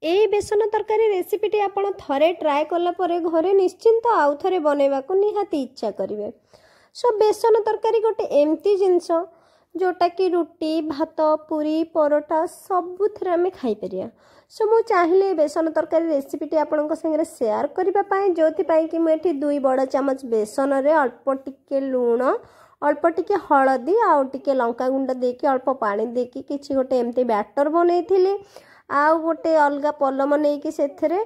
एई बेसन तरकारी रेसिपीटी आपण थरे ट्राए कला परे घरे निश्चिंत आउ थरे बनैबाकू निहाती इच्छा करिवे। सो बेसन तरकारी गोटे एमती जिनस जोटा कि रुटी भात पूरी परोटा सबुथिरे आमे खाई परिया। सो मु चाहिले बेसन तरकारी रेसिपीटी आपणक संगे शेयर करबा पाए जोथि पाई कि मु एठी 2 बड़ चमच बेसन रे अल्प टिके लूण अल्प टिके हळदी आउ टिके लंका गुंड देकी अल्प पानी देकी किछि गोटे एमती बैटर बनैथिली। आउ गोटे अलगा पलम नहीं कि सेथरे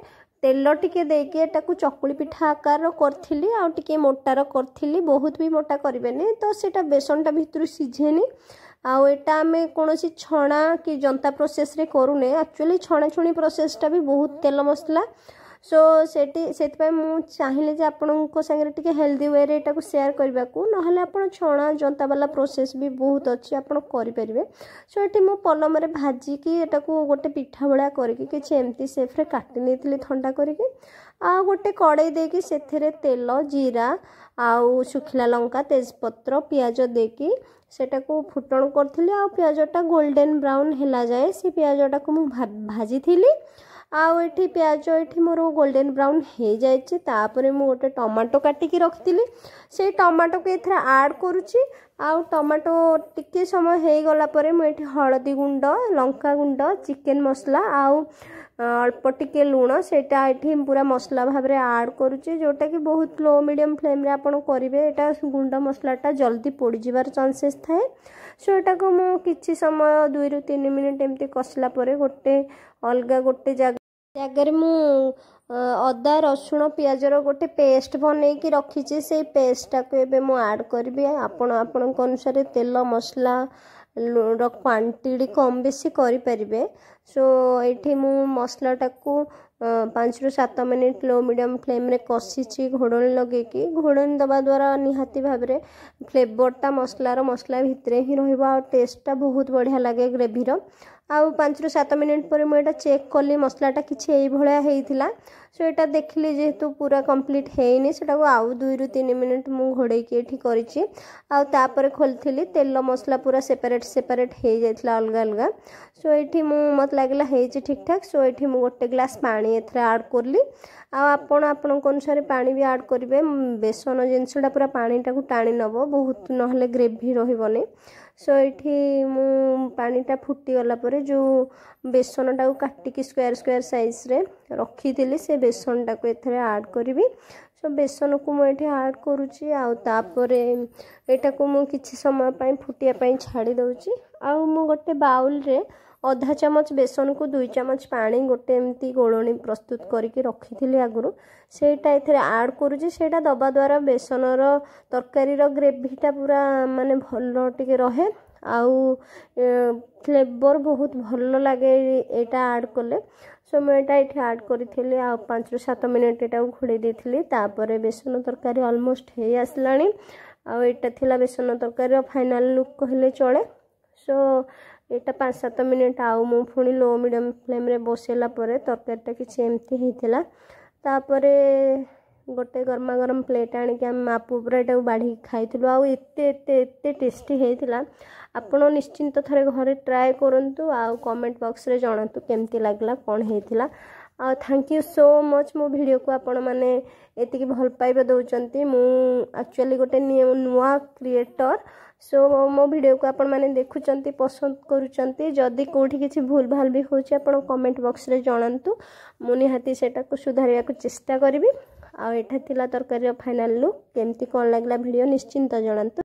तेल टिके देके एटाकू चकुली पिठा आकार करथिली आउ टिके मोटार करथिली। बहुत भी मोटा करिवेनी तो सेटा बेसनटा भितरु सिझेनी। आउ एटा आमे कोनोसी छणा कि जंता प्रोसेस रे करूने एक्चुअली छणा छुणी प्रोसेसटा भी बहुत तेल मसला। सो सेति मु चाहिले जे आपनको संगे टिके हेल्दी वे रे एटाकू शेयर करबाकू नहले आपण छणा जंता वाला प्रोसेस भी बहुत अच्छी आपण करि परिबे। सो एटी मु पलम रे भाजी की एटाकू गोटे पिठा भळा करके किछि एम्ति सेफ रे काटि नेथिली ठंडा करके। आ गोटे कड़ाई देकी सेथरे तेल जीरा आउ सुखिला लंका तेजपत्र पियाज देकी सेटाकू फुटण करथिली। आ पियाजटा गोल्डन ब्राउन हैला जाए से पियाजटाकू मु भाजी थिली। आउ एठी प्याज एठी मोर गोल्डन ब्राउन हो जाए तापर मु गोटे टमाटो काटिकी रखिली से टमाटो को एथरा ऐड करूची। आउ टमाटो टिके समय हो गला परे मु एठी हळदी गुंड लंका गुंड चिकन मसला आउ अल्प टिके लूण सेटा एठी पूरा मसला भाव रे ऐड करूची जोटा कि बहुत लो मीडियम फ्लेम रे आपण करिवे। एटा गुंड मसलाटा जल्दी पोड़ी जिवार चांसेस थाए। सो एटा को मु किछि समय 2 रु 3 मिनिट एमती कसला परे गोटे अलगा गोटे जगह मु अदा रसुण पियाजर गोटे पेस्ट बनै कि रखी से पेस्टा को एबे मु ऐड करबी। आपण अनुसार तेल मसला क्वांटिटी कम बेसी करि परिबे। सो एठी मु मसलाटा को 5 रु 7 मिनिट लो मीडियम फ्लेम रे कसीची घोड़न लगे कि घोड़न दबा द्वारा निहाती भाव रे फ्लेवरटा मसला भितरे ही रहिबा। टेस्टटा बहुत बढ़िया लगे ग्रेवी रो। आउ 5 रु 7 मिनिट पर मुझे चेक कली मसलाटा किसी यही भाया होता। सो यहाँ देखिली जेहेतु पूरा कंप्लीट होनी से आउ 2 रु 3 मिनिट मु घोड़े करी आउे खोली तेल मसला पूरा सेपरेट हो जाता अलग अलग। सो ये मत लगला ठीक ठाक। सो ये गोटे ग्लास पानी एथरे ऐड करली। आपण अनुसार पानी भी ऐड करेंगे। बेसन जिनसटा पूरा पानीटा को टाणी नब बहुत नहले ग्रेवी रही। सो ये मु पानीटा फुटीगला जो बेसनटा को काटिकी स्क्वायर साइज रे रखी थी से बेसनटा को एथरे ऐड करी। सो बेसन को मुझे ऐड करुच्ची आउे यहाँ को मु किछि समय पाई फुटिया पाई छाड़ी दउची। आउ मु गोटे बाउल रे आधा चामच बेसन को 2 चामच पानी गोटे एमती गोलणी प्रस्तुत करके रखी थी आगुरी सेटा एथरे ऐड करुच्ची। सेटा दबा द्वारा बेसनर तरकारी ग्रेवीटा पूरा माने भल टिके रहे आउ फ्लेवर बहुत भल लगे यहाँ ऐड कले। सो मुझे ये ऐड करी आ 5 रु 7 मिनिट यहाँ घोड़े देती। तापर बेसन तरकारी ऑलमोस्ट हो आसला। आटा थिला बेसन तरकारी फाइनल लुक कहले चले। सो यहाँ 5-7 मिनिट आउ मु पुणी लो मीडियम फ्लेम रे बसैला तरकारीटा किसी एमती होता। तापर गोटे गरमा गरम प्लेट आणिक आम मापू पूरा यहाँ बाढ़ी खाइलु। आउ एते टेस्टी होता। आपण निश्चिंत थरे घरे ट्राए करंतु आउ कमेंट बॉक्स रे जणातु केमती लागला कौन होता। थैंक यू सो मच मो वीडियो को आपण मैंने एतिकी भल पाइबा दउचंती। मु एक्चुअली गोटे नुआ क्रिएटर। सो मो वीडियो को आपण मैंने देखुचंती पसंद करूचंती। जदि कोठी किछि भूल भाल भी होछि आपण कमेंट बॉक्स रे जणांतु मु निहाती सेटा को सुधारिया को चेष्टा करिवि। आ एठा थिला तरकारी फाइनल लुक केमती कोन लागला वीडियो निश्चिंत जणांतु।